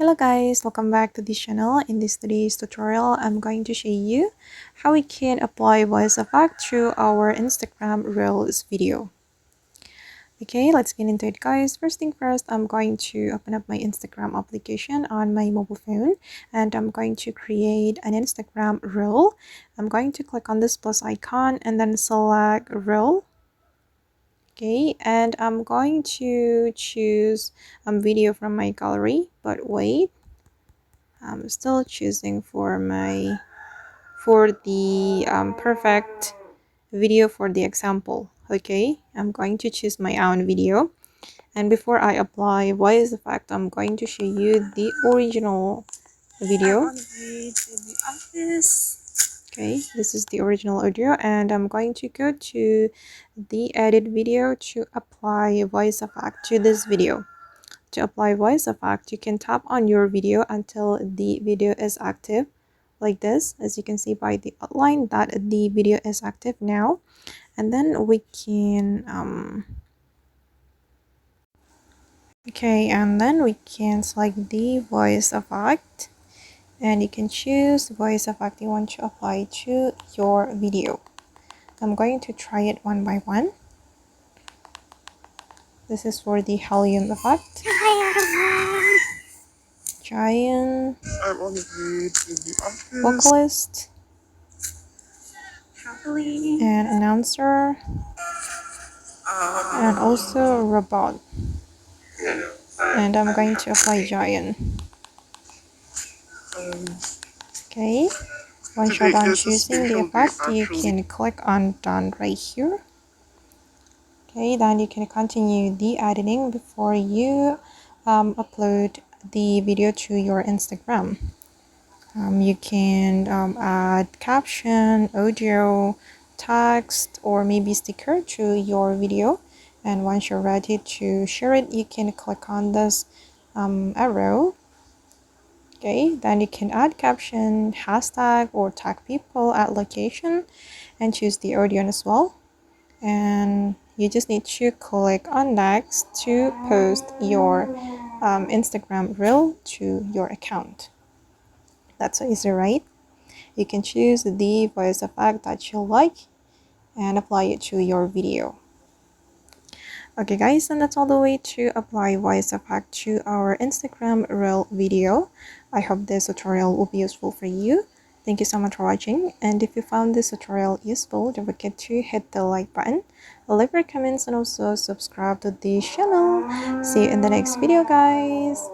Hello guys, welcome back to this channel. In this today's tutorial, I'm going to show you how we can apply voice effect through our Instagram Reels video. Okay, let's get into it guys. First thing first, I'm going to open up my Instagram application on my mobile phone and I'm going to create an Instagram Reel. I'm going to click on this plus icon and then select Reel. Okay, and I'm going to choose video from my gallery, but wait, I'm still choosing for the perfect video for the example. Okay, I'm going to choose my own video, and before I apply voice effect, I'm going to show you the original video. Okay, this is the original audio, and I'm going to go to the edit video to apply voice effect to this video. To apply voice effect, you can tap on your video until the video is active, like this, as you can see by the outline that the video is active now. And then we can select the voice effect, and you can choose the voice effect you want to apply to your video. I'm going to try it one by one. This is for the helium effect. Giant, vocalist, and announcer, and also robot. And I'm going to apply giant. Okay, once you're done choosing the effect, you can click on done right here. Okay, then you can continue the editing before you upload the video to your Instagram. You can add caption, audio, text, or maybe sticker to your video. And once you're ready to share it, you can click on this arrow. Okay, then you can add caption, hashtag, or tag people at location and choose the audience as well. And you just need to click on next to post your Instagram reel to your account. That's so easy, right? You can choose the voice effect that you like and apply it to your video. Okay guys, and that's all the way to apply voice effect to our Instagram Reel video. I hope this tutorial will be useful for you. Thank you so much for watching, and if you found this tutorial useful, don't forget to hit the like button, leave your comments, and also subscribe to the channel. See you in the next video guys.